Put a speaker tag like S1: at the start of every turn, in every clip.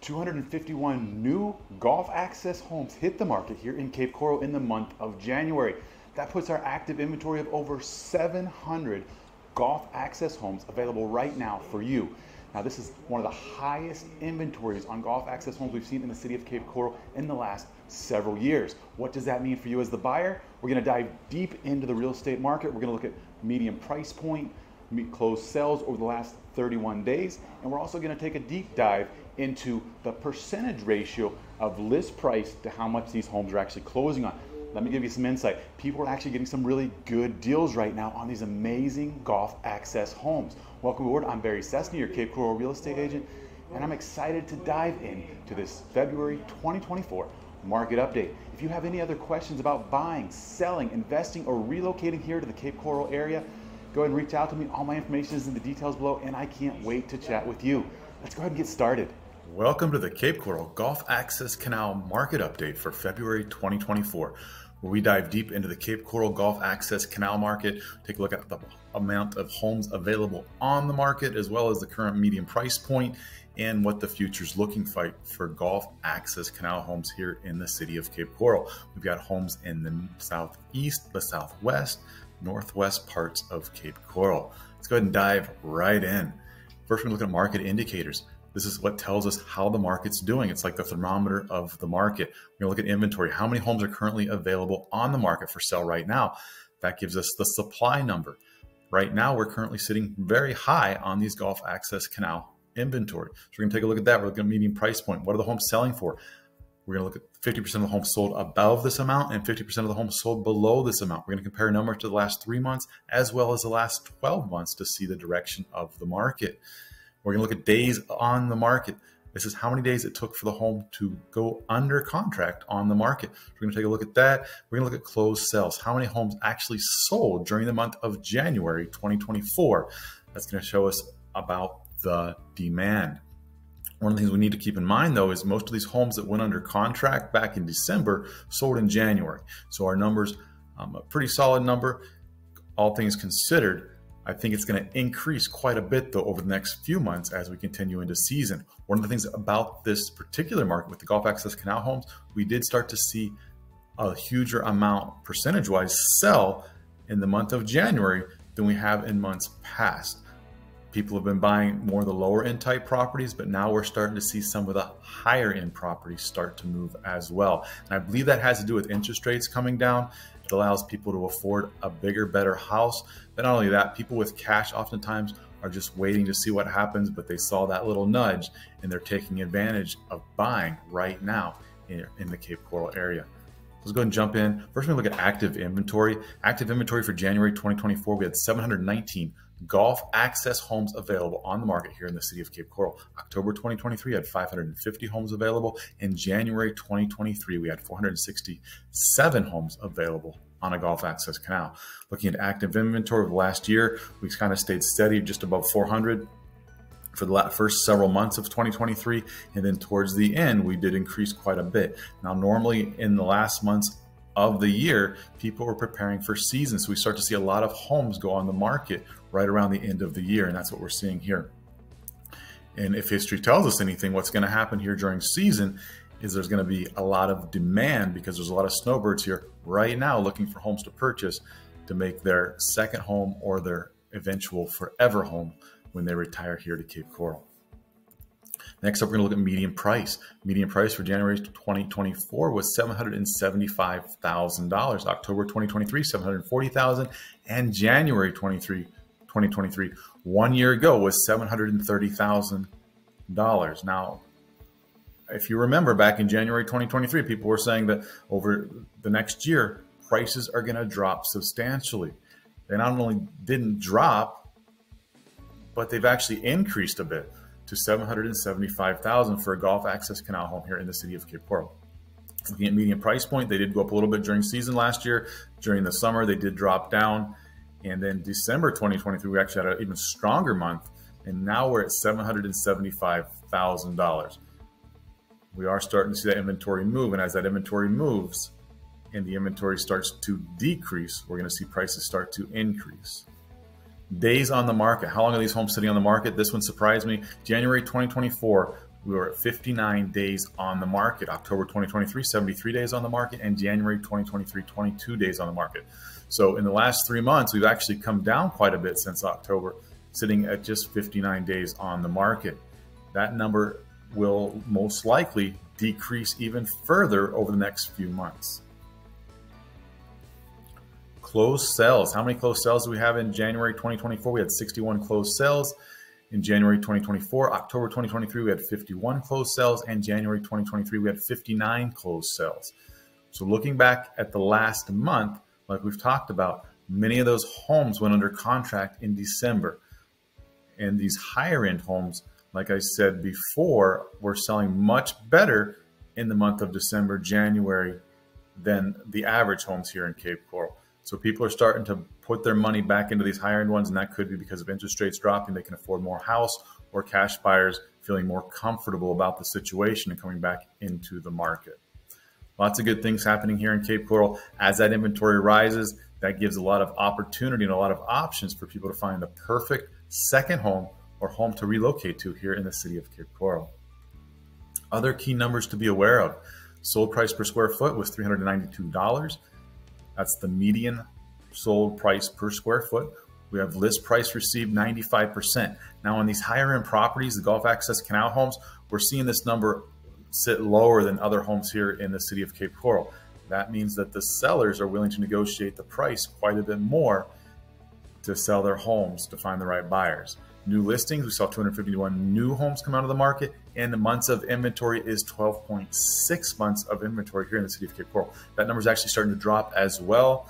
S1: 251 new golf access homes hit the market here in Cape Coral in the month of January. That puts our active inventory of over 700 golf access homes available right now for you. Now, this is one of the highest inventories on golf access homes we've seen in the city of Cape Coral in the last several years. What does that mean for you as the buyer? We're going to dive deep into the real estate market. We're going to look at median price point, closed sales over the last 31 days, and we're also going to take a deep dive into the percentage ratio of list price to how much these homes are actually closing on. Let me give you some insight. People are actually getting some really good deals right now on these amazing golf access homes. Welcome aboard. I'm Berry Cessna, your Cape Coral real estate agent, and I'm excited to dive into this February 2024 market update. If you have any other questions about buying, selling, investing, or relocating here to the Cape Coral area, go ahead and reach out to me. All my information is in the details below, and I can't wait to chat with you. Let's go ahead and get started.
S2: Welcome to the Cape Coral Golf Access Canal Market Update for February 2024, where we dive deep into the Cape Coral Golf Access Canal market, take a look at the amount of homes available on the market, as well as the current median price point and what the future's looking like for golf access canal homes here in the city of Cape Coral. We've got homes in the southeast, the southwest, northwest parts of Cape Coral. Let's go ahead and dive right in. First, we're going to look at market indicators. This is what tells us how the market's doing. It's like the thermometer of the market. We're going to look at inventory. How many homes are currently available on the market for sale right now? That gives us the supply number. Right now, we're currently sitting very high on these golf access canal inventory. So we're going to take a look at that. We're looking at median price point. What are the homes selling for? We're going to look at 50% of the homes sold above this amount and 50% of the homes sold below this amount. We're going to compare numbers to the last 3 months as well as the last 12 months to see the direction of the market. We're going to look at days on the market. This is how many days it took for the home to go under contract on the market. We're going to take a look at that. We're going to look at closed sales. How many homes actually sold during the month of January 2024? That's going to show us about the demand. One of the things we need to keep in mind, though, is most of these homes that went under contract back in December sold in January. So our numbers, a pretty solid number, all things considered. I think it's going to increase quite a bit, though, over the next few months as we continue into season. One of the things about this particular market with the golf access canal homes, we did start to see a huger amount percentage-wise sell in the month of January than we have in months past. People have been buying more of the lower end type properties, but now we're starting to see some of the higher end properties start to move as well. And I believe that has to do with interest rates coming down. It allows people to afford a bigger, better house. But not only that, people with cash oftentimes are just waiting to see what happens, but they saw that little nudge and they're taking advantage of buying right now in the Cape Coral area. Let's go ahead and jump in. First, we're going to look at active inventory. Active inventory for January 2024, we had 719 golf access homes available on the market here in the city of Cape Coral. October 2023 had 550 homes available. In January 2023, we had 467 homes available on a golf access canal. Looking at active inventory of the last year, we kind of stayed steady just above 400 for the first several months of 2023. And then towards the end, we did increase quite a bit. Now, normally in the last months of the year, people were preparing for season. So we start to see a lot of homes go on the market right around the end of the year. And that's what we're seeing here. And if history tells us anything, what's going to happen here during season is there's going to be a lot of demand because there's a lot of snowbirds here right now looking for homes to purchase to make their second home or their eventual forever home when they retire here to Cape Coral. Next up, we're going to look at median price. Median price for January 2024 was $775,000. October 2023, $740,000, and January 2023, 1 year ago, was $730,000. Now, if you remember back in January 2023, people were saying that over the next year, prices are going to drop substantially. They not only didn't drop, but they've actually increased a bit to $775,000 for a golf access canal home here in the city of Cape Coral. Looking at median price point, they did go up a little bit during season last year. During the summer, they did drop down. And then December 2023, we actually had an even stronger month. And now we're at $775,000. We are starting to see that inventory move. And as that inventory moves and the inventory starts to decrease, we're going to see prices start to increase. Days on the market. How long are these homes sitting on the market? This one surprised me. January 2024, we were at 59 days on the market. October 2023, 73 days on the market, and January 2023, 22 days on the market. So in the last 3 months, we've actually come down quite a bit since October, sitting at just 59 days on the market. That number will most likely decrease even further over the next few months. Closed sales. How many closed sales do we have in January 2024? We had 61 closed sales. In January 2024, October 2023, we had 51 closed sales, and January 2023, we had 59 closed sales. So looking back at the last month, like we've talked about, many of those homes went under contract in December. And these higher end homes, like I said before, were selling much better in the month of December, January than the average homes here in Cape Coral. So people are starting to put their money back into these higher end ones, and that could be because of interest rates dropping. They can afford more house, or cash buyers feeling more comfortable about the situation and coming back into the market. Lots of good things happening here in Cape Coral. As that inventory rises, that gives a lot of opportunity and a lot of options for people to find the perfect second home or home to relocate to here in the city of Cape Coral. Other key numbers to be aware of. Sold price per square foot was $392. That's the median sold price per square foot. We have list price received 95%. Now on these higher end properties, the Gulf Access Canal homes, we're seeing this number sit lower than other homes here in the city of Cape Coral. That means that the sellers are willing to negotiate the price quite a bit more to sell their homes to find the right buyers. New listings, we saw 251 new homes come out of the market, and the months of inventory is 12.6 months of inventory here in the city of Cape Coral. That number is actually starting to drop as well.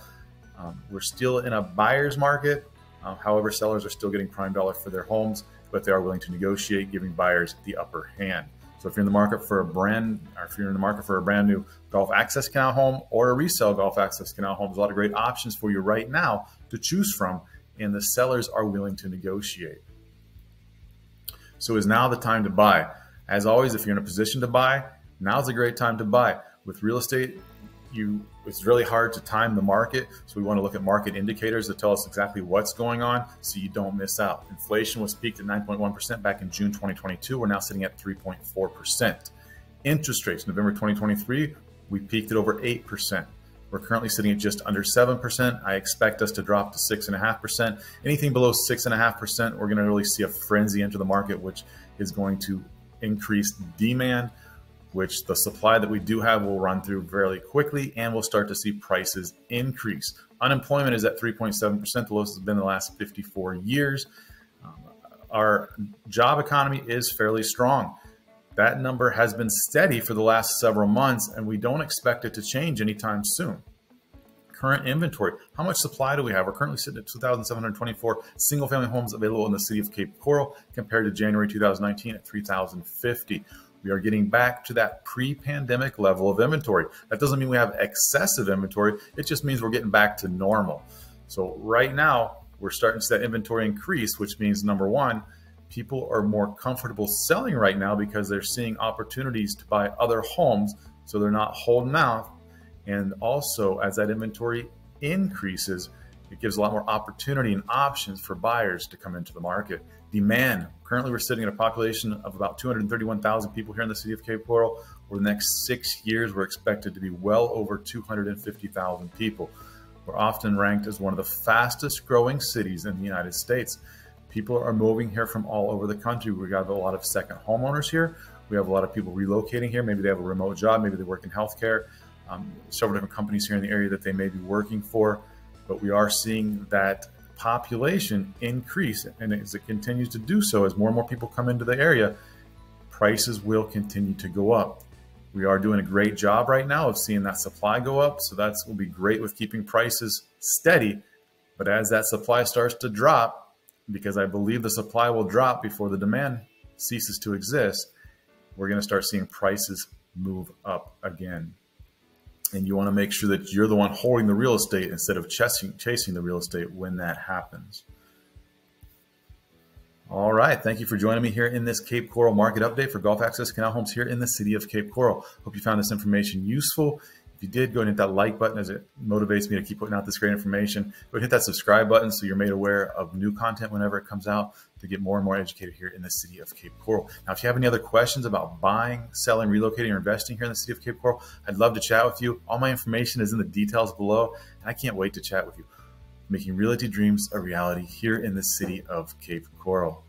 S2: We're still in a buyer's market. However, sellers are still getting prime dollar for their homes, but they are willing to negotiate, giving buyers the upper hand. So if you're in the market for a brand new Gulf Access Canal home or a resale Gulf Access Canal home, there's a lot of great options for you right now to choose from, and the sellers are willing to negotiate. So is now the time to buy? As always, if you're in a position to buy, now's a great time to buy. With real estate, it's really hard to time the market. So we want to look at market indicators that tell us exactly what's going on so you don't miss out. Inflation was peaked at 9.1% back in June 2022. We're now sitting at 3.4%. Interest rates, November 2023, we peaked at over 8%. We're currently sitting at just under 7%. I expect us to drop to 6.5%. Anything below 6.5%, we're going to really see a frenzy enter the market, which is going to increase demand, which the supply that we do have will run through fairly quickly, and we'll start to see prices increase. Unemployment is at 3.7%, the lowest it's been in the last 54 years. Our job economy is fairly strong. That number has been steady for the last several months, and we don't expect it to change anytime soon. Current inventory, how much supply do we have? We're currently sitting at 2,724 single-family homes available in the city of Cape Coral compared to January 2019 at 3,050. We are getting back to that pre-pandemic level of inventory. That doesn't mean we have excessive inventory. It just means we're getting back to normal. So right now, we're starting to see that inventory increase, which means, number one, people are more comfortable selling right now because they're seeing opportunities to buy other homes, so they're not holding out. And also, as that inventory increases, it gives a lot more opportunity and options for buyers to come into the market. Demand. Currently, we're sitting at a population of about 231,000 people here in the city of Cape Coral. Over the next 6 years, we're expected to be well over 250,000 people. We're often ranked as one of the fastest growing cities in the United States. People are moving here from all over the country. We got a lot of second homeowners here. We have a lot of people relocating here. Maybe they have a remote job. Maybe they work in healthcare. Several different companies here in the area that they may be working for. But we are seeing that population increase. And as it continues to do so, as more and more people come into the area, prices will continue to go up. We are doing a great job right now of seeing that supply go up. So that's will be great with keeping prices steady. But as that supply starts to drop, because I believe the supply will drop before the demand ceases to exist, we're going to start seeing prices move up again. And you want to make sure that you're the one holding the real estate instead of chasing the real estate when that happens. All right. Thank you for joining me here in this Cape Coral market update for Gulf Access Canal homes here in the city of Cape Coral. Hope you found this information useful. If you did, go and hit that like button as it motivates me to keep putting out this great information. Go and hit that subscribe button so you're made aware of new content whenever it comes out to get more and more educated here in the city of Cape Coral. Now, if you have any other questions about buying, selling, relocating, or investing here in the city of Cape Coral, I'd love to chat with you. All my information is in the details below, and I can't wait to chat with you. Making realty dreams a reality here in the city of Cape Coral.